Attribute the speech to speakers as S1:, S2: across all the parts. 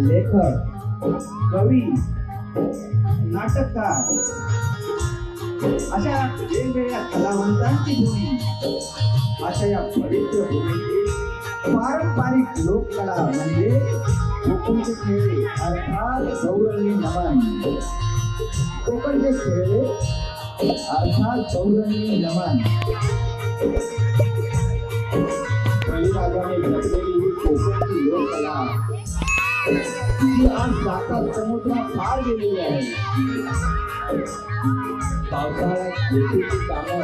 S1: लेखक, कवी, नाटककार अशा वेगवेगळ्या कलावंतांची भूमी, अशा या पवित्र भूमीतील पारंपरिक लोककला म्हणजे कोकणचे खेळ अर्थात गौरंगी नमन. कोकणचे खेळ अर्थात गौरंगी नमन. बळीराजाने जपलेली ही कोकणची लोककला जी आज जातात समुद्रात पार गेलेली आहे. पावसाळ्यात शेतीची कामं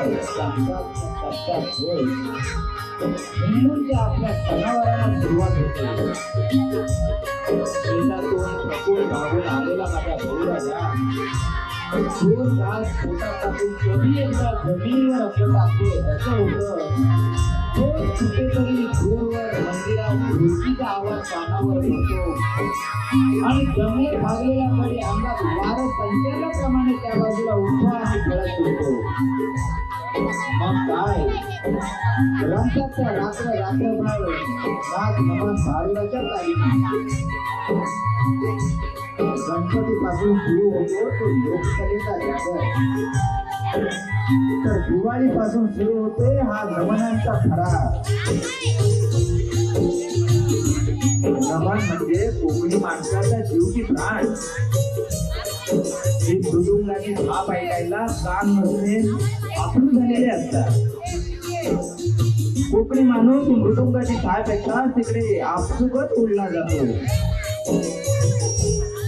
S1: टप्प्यात होय म्हणून ते आपल्या सणावारांना सुरुवात होते. शेतातून थकून भागून आलेला माझा बळीराजा दोन तास पोटात टाकून कधी एकदा जमिनीवर आपलं टाकते असं होतं. तो कुठेतरी दूरवर मंदिरात ढोलकीचा आवाज कानावर पडतो आणि जमीन भागलेल्याकडे अंगात वारं संचारल्याप्रमाणे त्या बाजूला उभा आणि खेळत होतो. मग काय रंगाच्या रात्रभर रात नमन भारताच्या तालीम गणपतीपासून सुरू होतो तो लोककलेचा जागर. तर दिवाळीपासून सुरू होते हा नमनांचा थरार. नमन म्हणजे कोकणी माणसाचा जीव की प्राण. ही मृदुंगाची थाप ऐकायला कान नसणे आपण झालेले असतात. कोकणी माणूस मृदुंगाची थाप ऐकताच तिकडे आपसुकच उडला जातो.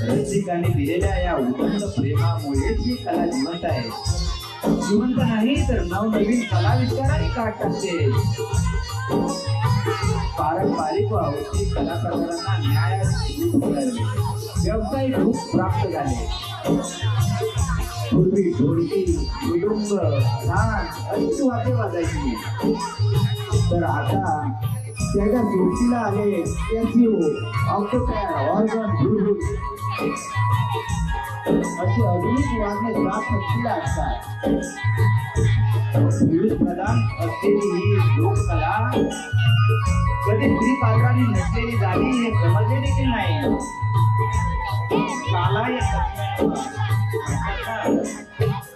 S1: रसिकाने दिलेल्या या उदंड प्रेमामुळे ही कला जिवंत आहे. जिवंत नाही तर नवनवीन कलाविष्काराने काट टाकते. पारंपरिक व औषधी कला प्रकारांना न्यायाने रूप मिळाले, व्यावसायिक रूप प्राप्त झाले. पूर्वी ढोलकी, मृदुंग, ढाल अशीच वाद्ये वाजायची. तर आता त्याच्या जोडीला आले कॅसिओ, ऑक्टोपॅड, ऑर्गन, बुलबुल अशी आधुनिक वाद्ये प्राप्त असतात. विविध प्रदान असलेली ही लोककला कधी स्त्री पात्राने नसलेली झाली हे समजले देखील नाही.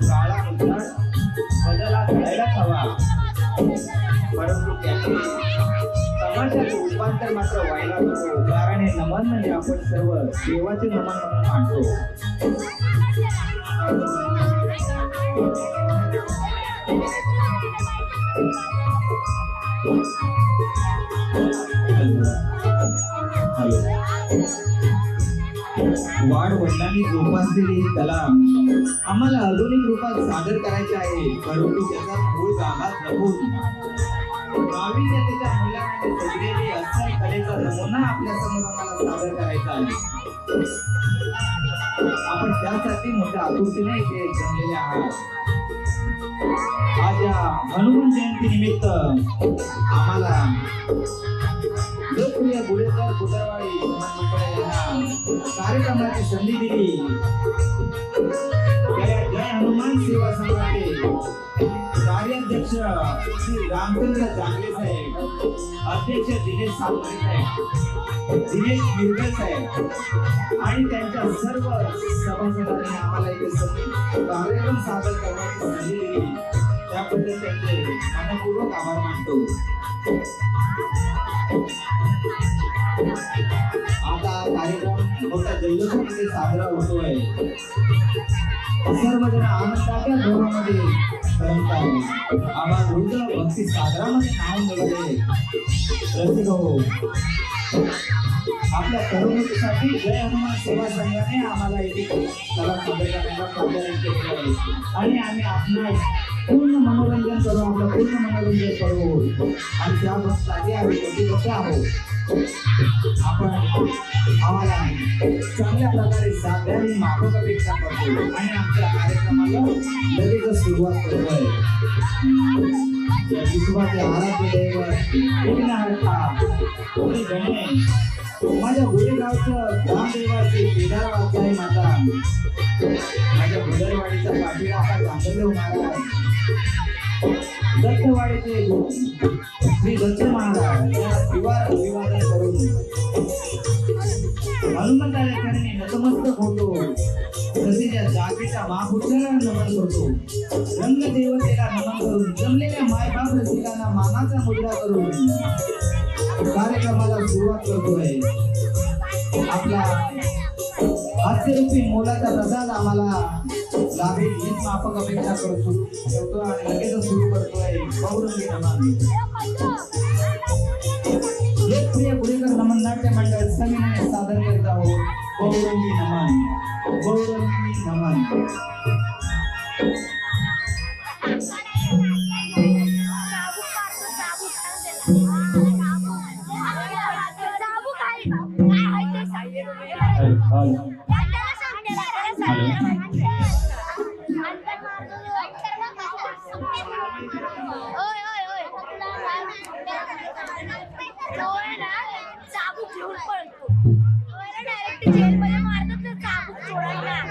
S1: काळानुसार बदला घडायलाच हवा, परंतु त्याचे तमाशाचे रूपांतर मात्र व्हायला नको. कारण हे नमन म्हणजे आपण सर्व देवाचे नमन म्हणून मानतो. वाढ वडिलांनी जोपासलेली ही कला आम्हाला आधुनिक रूपात सादर करायची आहे, परंतु त्याचा मूळ गावात नसून नाविन्यतेच्या मूल्याने सजलेली अस्सल कलेचा नमुना आपल्या समोर आम्हाला सादर करायचा आहे. आपण त्यासाठी मोठ्या आतुरतेने इथे जमलेले आहात. आज या हनुमान जयंती निमित्त आम्हाला लोकप्रिय गुढेकर बुधवाडी कार्यक्रमाची संधी दिली. जय हनुमान सेवा संघाचे कार्याध्यक्ष श्री रामचंद्र चांगले साहेब, अध्यक्ष दिनेश सावंत साहेब, दिनेश मिरगल साहेब आणि त्यांच्या सर्व सभासदांनी आम्हाला इथे कार्यक्रम सादर करण्याची संधी दिली. त्याबद्दल त्यांचे मनपूर्वक आभार मानतो. आता कार्यक्रम मोठ्या जल्लोषामध्ये साजरा होतोय. सर्वजण आनंदाच्या धोरणामध्ये करतात. आम्हाला रुद्र भक्ती सागरामध्ये नाव मिळाले. रसिक हो, आपल्या करमणुकीसाठी जय हनुमान सेवा संघाने आम्हाला इथे कला सादर करण्याचा प्राधान्य केलेलं आहे आणि आम्ही आपणास पूर्ण मनोरंजन करू, आपलं पूर्ण मनोरंजन करू आणि त्यासाठी आम्ही कटिबद्ध आहोत. आपण आम्हाला चांगल्या प्रकारे साथ द्या ही माफक अपेक्षा करतो आणि आमच्या कार्यक्रमाला लगेचच सुरुवात करतोय. या विश्वाचे आराध्य दैवत विघ्नहर्ता श्री गणेश, माझ्या गुढेगावचं ग्रामदेवाची केदारवाचाई माता, माझ्या भुदरवाडीचा पाटील आता चांगदेव महाराज, दत्तवाडीचे श्री दत्त महाराज या विवादन करून हनुमंत आल्या चरणी नतमस्तक होतो, तसेच या जागेच्या महापुरुषाला नमन करतो. रंगदेवतेला नमन करून, जमलेल्या मायबाप रसिकांना मानाचा मुद्रा करून कार्यक्रमाला सुरुवात करतोय. आपला हास्यरूपी मोलाचा प्रसाद आम्हाला लाभेल हीच माफक अपेक्षा करतो आणि लगेचच सुरू करतोय. गौरंगी नमन. लोकप्रिय पुणेकर नमन नाट्य मंडळ समितीने सादर करीत आहोत गौरंगी नमन. गौरंगी नमन.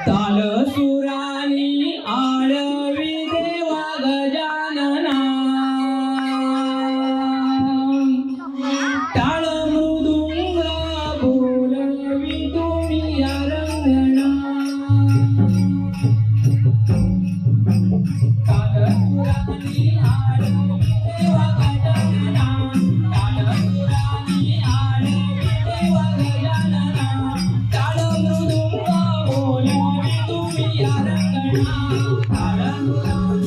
S2: ताल सुरानी आळवी देवा गजानना, टाळ मृदुंग बोलवी तुम्ही रंगणा. ताल सुरानी आळवी देवा गजानना, ताल सुरानी आळवी देवा गजानना, टाळ मृदुंग बोलवी तुम्ही रंगणा. ताल सुरानी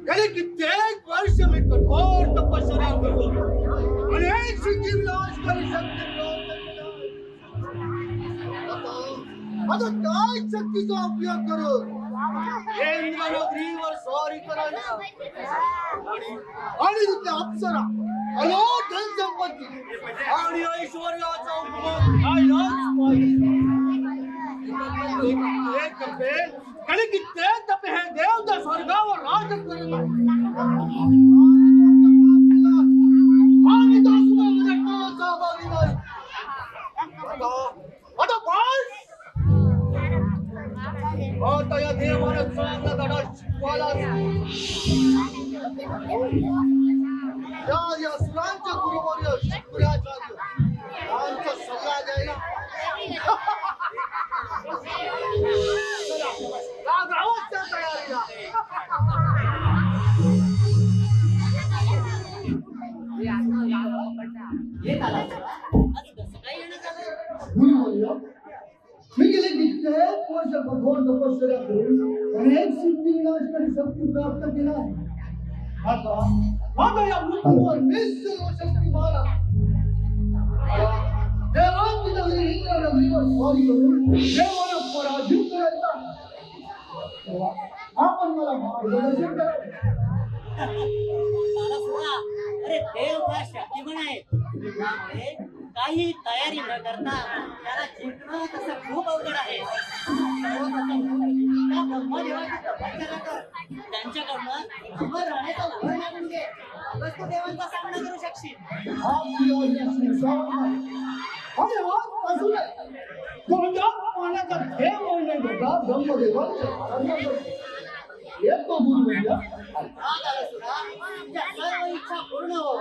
S3: गेली कित्येक वर्ष मी कठोर तपश्चर्या करतो, अनेक सिद्धिविलास करू आता काय शक्तीचा उपयोग करून इंद्रनगरीवर स्वारी करायला आणि तिथल्या अप्सरा अलोट धनसंपत्ती आणि ऐश्वर्याचा उपभोग घ्यायलाच पाहिजे. आणि कित्येक तपे हे देव त्या स्वर्गावर राज करत आणि तो सुद्धा माझ्या कामात सहभागी नाही. आता काय आता या देवाने चांगला धडा शिकवायला या सुरांच्या गुरुवर्य शिकुराचार्य यांचा सल्ला द्यायला गावाच्या तयारीला मी गेले कित्येक वर्ष कठोर तपश्चर्या करून अनेक सिद्धिविनाशकारी शक्ती प्राप्त केला आहे. आता या मृत्यूवर निश्चय शक्ती मारा. देवांची नगरी इंद्रनगरीवर स्वारी करून देवाला पराजित करायचा. आपण मला मार्गदर्शन करा.
S4: अरे देव हा शक्तिमान आहे, त्यामुळे काही तयारी न करता त्याला जिंकणं तसं खूप अवघड आहे. त्या ब्रह्मदेवाची तपश्चर्या कर, त्यांच्याकडनं अमर राहण्याचा वर मागून घे, तरच तू देवांचा सामना करू शकशील.
S3: कोणत्या पाण्याचा थेंब होईल ब्रह्मदेवाच्या येतो दूध भैया
S4: हा तालासुरा, तुझ्या सर्व इच्छा पूर्ण हो.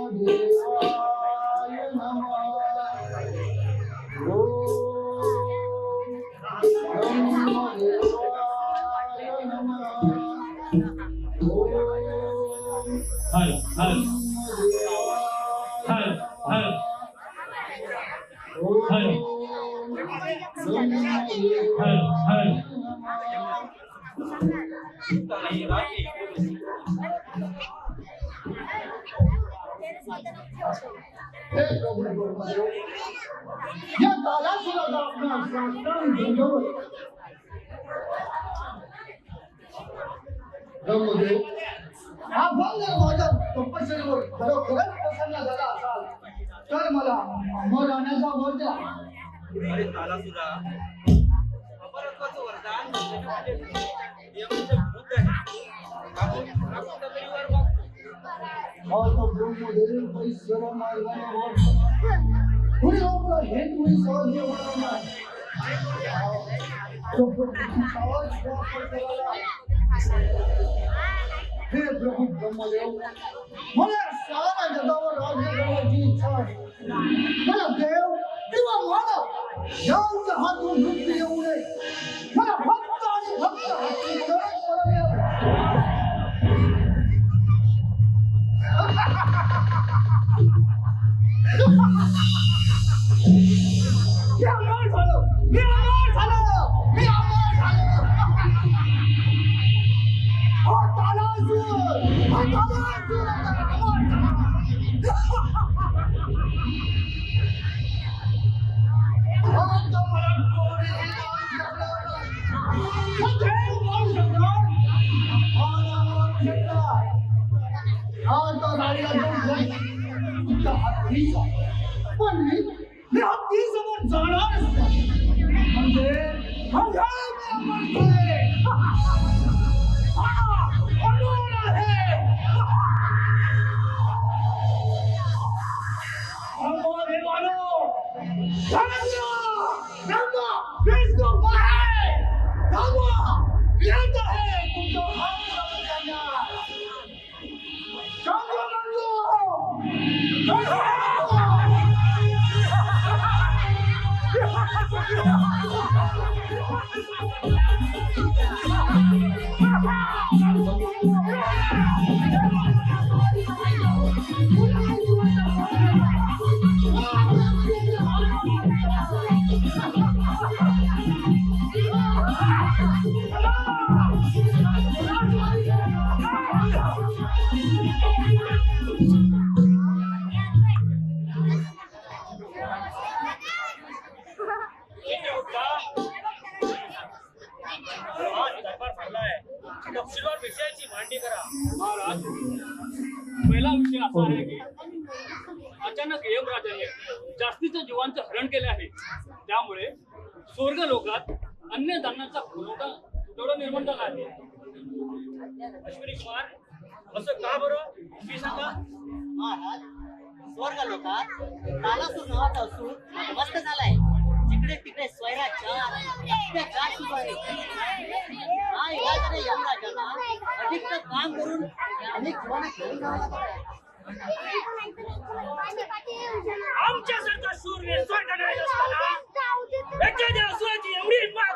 S3: ब्रह्मदेवाय नमः ओम ब्रह्मदेवाय नमः ओम
S2: हल हल हल हल हल हल हल
S3: या तालासुराचा आपला साष्टांग दंडवत ब्रह्मदेव आपण जर माझ्या तपश्चर्येवर खरोखरच प्रसन्न झाला असाल तर मला अमर राहण्याचा वर द्या.
S5: अरे तालासुरा, अमरत्वाचं वरदान म्हणजे देवाचे भूत आहे. आपण तत्त्वावर बघतो.
S3: हा तो ब्रह्मदेव पैश्वर मार्गाने वाढतो. पुढे आपला हेतू सहज होणार नाही. तो प्रभूची आवाज वापर करायला. हे प्रभू ब्रह्मदेव, मला सारा जगावर राज्य करण्याची इच्छा आहे. मला देव किंवा मानव यांच्या हातून मृत्यू येऊ नये. मला फक्त आणि फक्त हाती तरच परम यावं. मी अमर झालो. मी अमर झालो. मी अमर झालो. हा तालासुर, हा तालासुर आता अमर झाला. आता मला कोणीही जाऊ शकणार नाही. हा देव जाऊ शकणार. हा राम शकणार. आता राणीला जाऊन तुमच्या हत्तीचा. पण मी हत्तीसमोर जाणारच नाही. म्हणजे मी अमर झाले. अमर आहे. अमर हे मानो. थांबा. थांबा. विष्णू बाहेर. थांबा. येत आहे तुमचा हात लावून करणार. थांबा म्हणलो. थांबा.
S5: तपशीलवार विषयाची मांडणी करा.
S6: महाराज, पहिला विषय असा आहे की अचानक यमराजाने जास्तीच्या जीवांचं हरण केले आहे. त्यामुळे स्वर्ग लोकात अन्नधान्याचा पुरवठा निर्माण झाला आहे.
S5: अश्विनी कुमार, असं का बरं मी सांगा.
S4: महाराज, स्वर्ग लोकात तालासूर नावाचा असूर मस्त झालाय. जिकडे तिकडे स्वैराचार अत्याचार सुरू आहे. हा इलाजाने यमराजांना अधिक काम करून अनेक जीवांना घेऊन जावं लागत आहे.
S5: आमच्यासारखा शूरवीर स्वर्ग मिळत असताना एखाद्या असुराची एवढी हिंमत,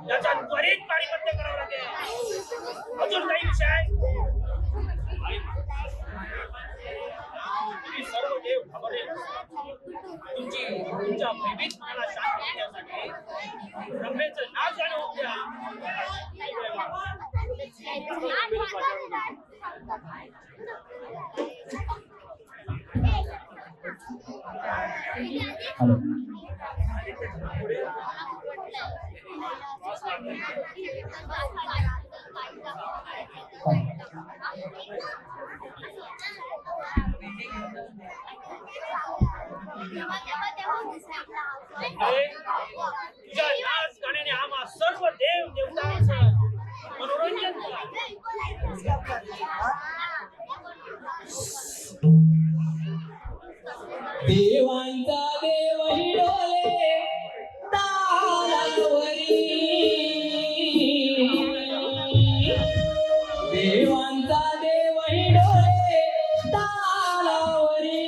S5: त्याच्यात त्वरित पारिपत्य करावं लागेल. अजून काही विषय. तुम्ही सर्व देव घाबरले. तुमच्या भयभीत मनाला शांत करण्यासाठी ब्रह्मेचं नाव जाणं होऊ द्या.
S1: हॅलो.
S5: अरे तुझ्या नाच गाण्याने आम्हा सर्व देव देवतांचं मनोरंजन केलं.
S7: देवांचा देव हिडोले तारावरी देवांचा देव हिडोले तारावरी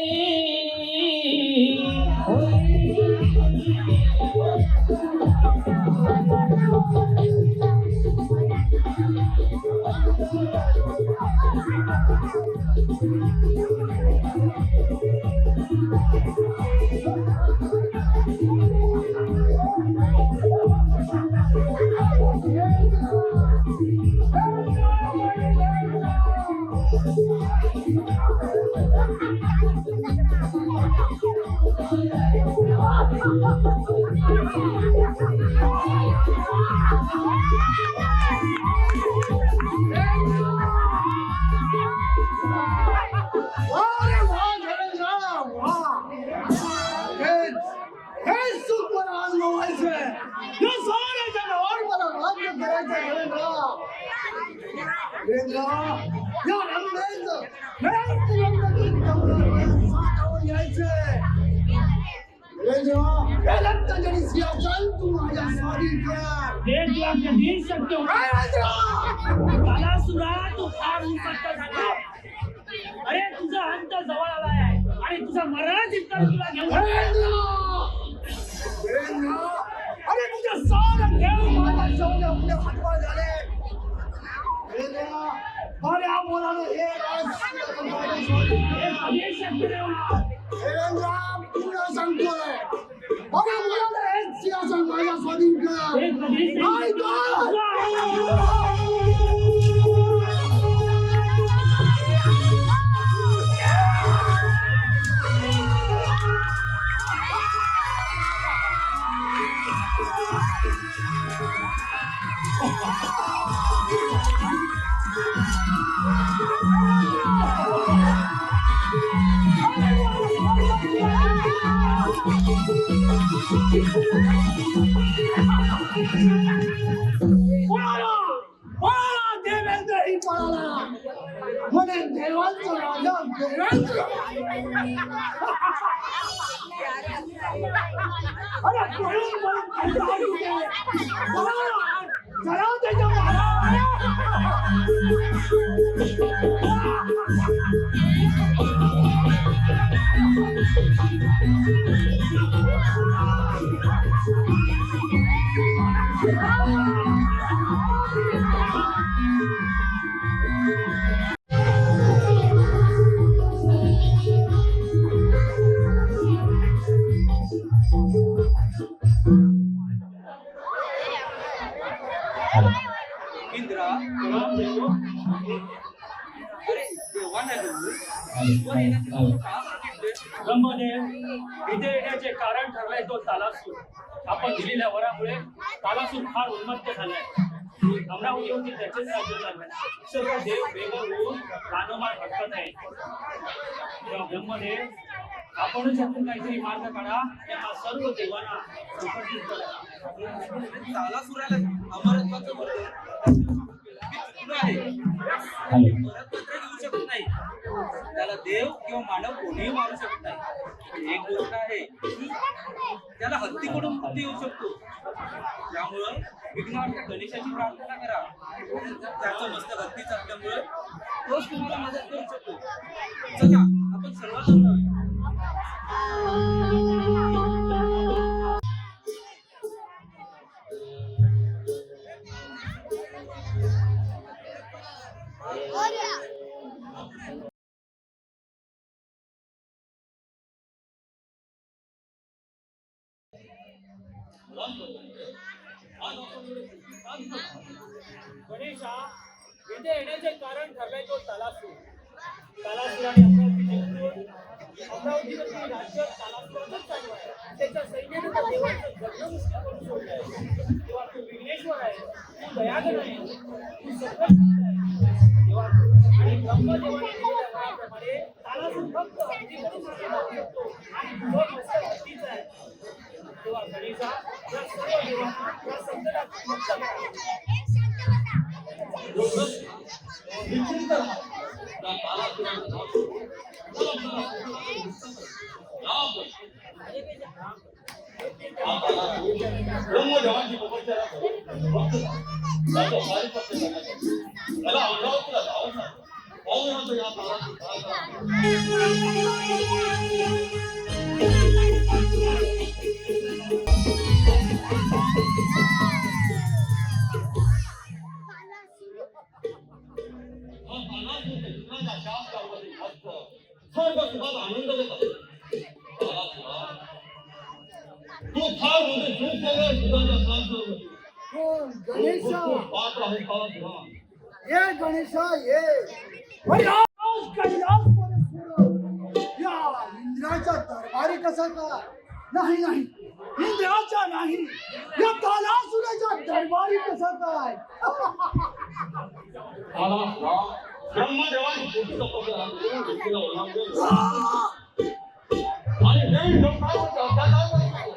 S3: अरे वाह धनंजय वाह हे सुख मला अनुभवायचंय या साऱ्या जगावर मला राज्य करायचंय धीरेंद्र या रंगाचं साठावून घ्यायचंय धीरेंद्र हे रक्त जरी सिंहासन तू माझ्या स्वाधीन कर
S5: हे तुला कधी शक्य होणार? तालासुरा तू फार उन्मत्त झाला. अरे तुझा अंत जवळ आलाय आणि तुझा मरण चित्त तुला घेऊन
S3: धीरेंद्र अरे तुझे सारे देव माझ्या शौर्य आपल्या हातवर झाले धीरेंद्र अरे आम्हाला हे
S5: कधी शक्य नाही होणार.
S3: धीरेंद्र तुला सांगतोय अरे मला हे सिंहासन माझ्या स्वाधीन कर
S5: हे कधीच
S3: नाही कर. पळाला पळाला देवेंद्र ही पळाला म्हणे देवांचा राजा देवेंद्र अरे पळून पळून कंटाळून गेले. चला त्याच्या
S7: इंद्रा अरे देवा नाही
S5: ब्रह्मदेव इथे येण्याचे कारण ठरलंय तो तालासूर. आपण दिलेल्या वरामुळे तालासूर फार उन्मत्त झालाय. अमरावती होती त्याचेच राज्य झालं. सर्व देव बेघर होऊन रानोमाळ भटकत आहेत. तेव्हा ब्रह्मदेव आपणच यातून काहीतरी मार्ग काढा. त्यांना सर्व देवांना सुखरूप करा.
S7: तालासुराला अमरत्वाचं वरदान चुकलं आहे. परत पत्र घेऊ शकत नाही. त्याला देव किंवा मानव कोणीही मारू शकत नाही. एक गोष्ट आहे त्याला हत्तीकडून मुक्ती येऊ शकतो. त्यामुळं विघ्नहर्ता गणेशाची प्रार्थना करा. त्याचं मस्तक हत्तीचं असल्यामुळं तोच तुम्हाला मदत करू शकतो. चला आपण सर्वांना
S5: गणेशा इथे येण्याचे कारण ठरलंय तो तालासूर. तालासुराने अमरावती जिंकून अमरावतीवरती राज्य तालासुरातच चालू आहे. त्याच्या सैन्याने त्या देवाचं जगणं मुश्किल करून सोडलंय. तेव्हा तू विघ्नेश ईश्वर आहे, तू दयागण आहे, तू सत्य देवा आणि ब्रह्मदेवाने दिलेल्या वराप्रमाणे तालासुर फक्त हत्तीकडून हात करतो आणि तुझं मस्तक हत्तीच आहे. तेव्हा गणेशा या सर्व देवांना या संकटात मुक्त करा.
S2: निश्चिंत राहा. त्या तालासुराचं नाव घेऊन ब्रह्मदेवाची तपश्चर्या करून भक्त त्याचं पारिपत्य करण्यासाठी त्याला अमरावतीला जावं लागलं. पाहून होतं या तालासुर काय करतो. हा तालासुर कृष्णाच्या शास्त्रावरती भक्त सर्व सुखात आनंद देतात. तालासुरा तू फार मोठे चूक केलं सुखाच्या शास्त्रावरती.
S3: कोण गणेशा?
S2: पात्र आहे तालासुरा.
S3: ये गणेशा ये. कैलास कैलास या इंद्राच्या दरबारी कसा का? नाही नाही, इंद्राच्या नाही, या तालासुराच्या दरबारी कसा काय?
S2: तालासुरा ब्रह्मदेवाने तुझी तपस्या करून घेतलेलं उल्लंघन आणि हे लोकांवर अत्याचार करतो.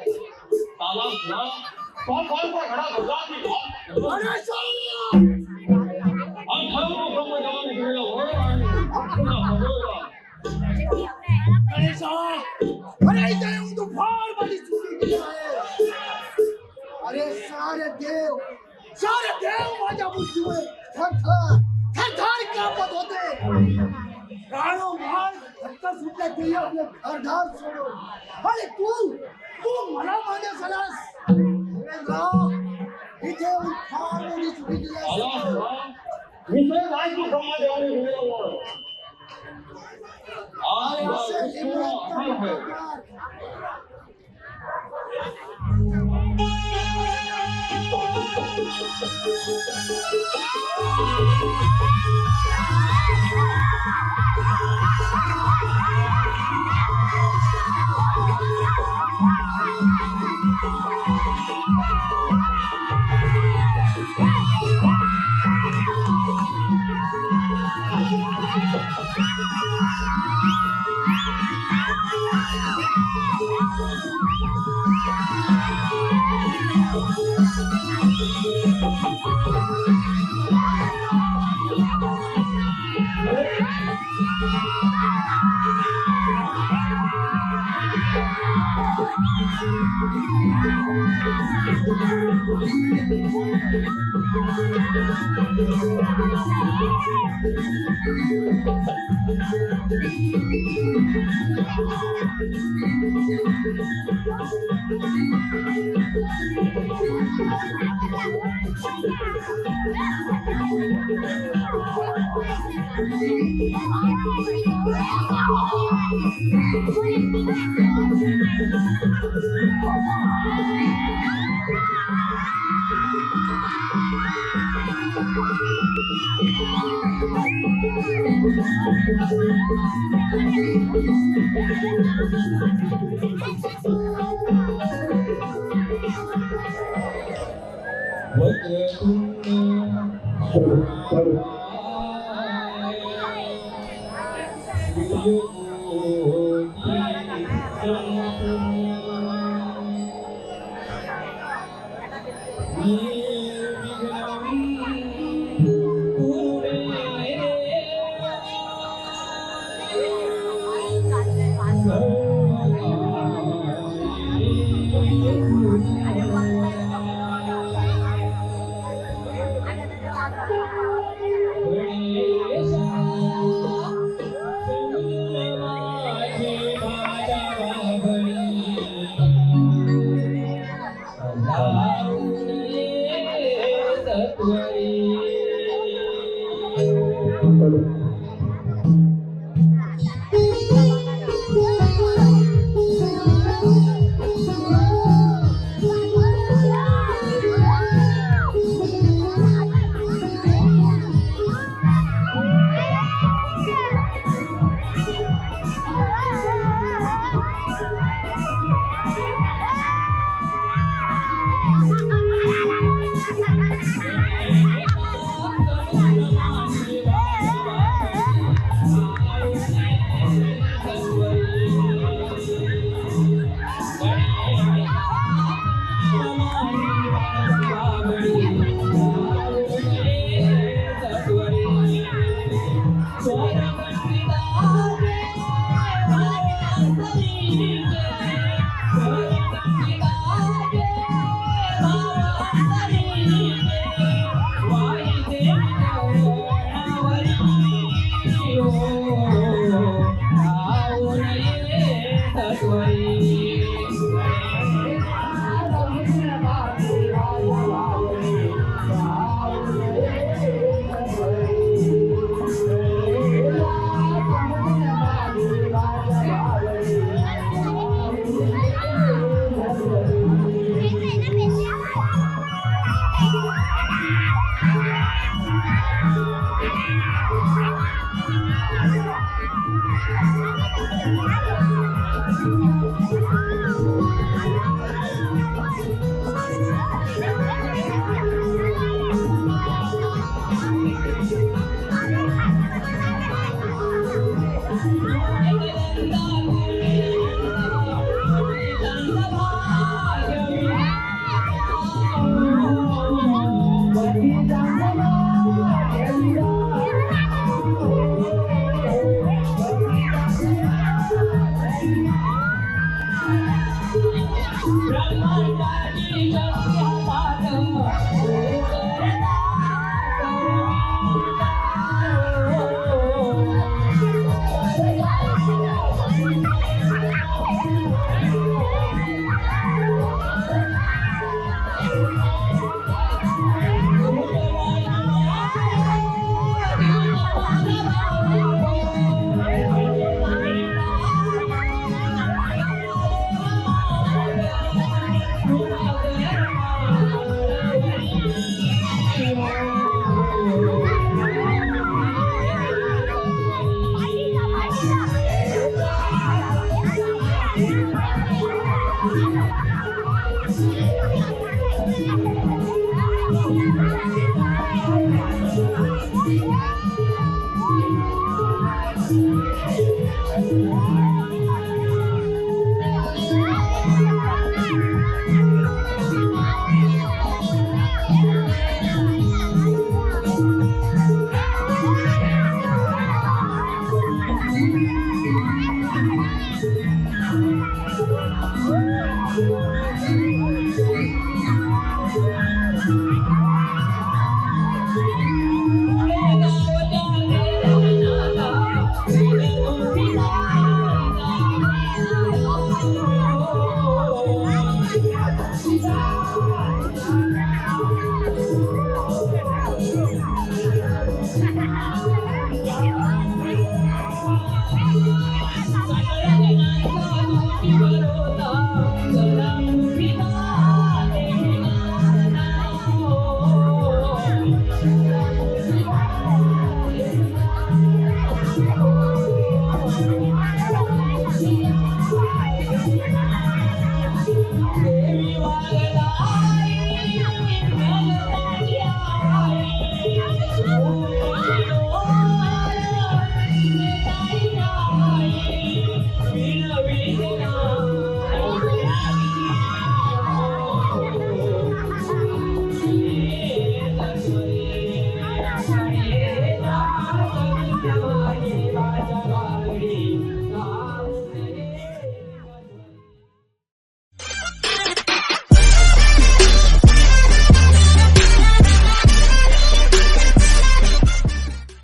S2: तालासुरा पापांचा घडा भरला की
S3: गणेशा!
S2: आणि खरं ब्रह्मदेवाने दिलेलं वर आणि पुन्हा भगवला.
S3: गणेशा! अरे इथे येऊन तू फार माझी चुकी केली आहे. अरे सारे देव माझ्या बुद्धीमुळे थरथर कापत होते. प्राणोभार धक्का सुटल्या गेली आपले घरदार सोडून. आणि तू मला मागे झालास. इथे येऊन फार मोठी चुकी केली आहे.
S2: तालासुरा विषय काय की ब्रह्मदेवाने दिलेलं वर आज या विष्णूला अहम आहे.
S8: Ha ha ha! Yeah.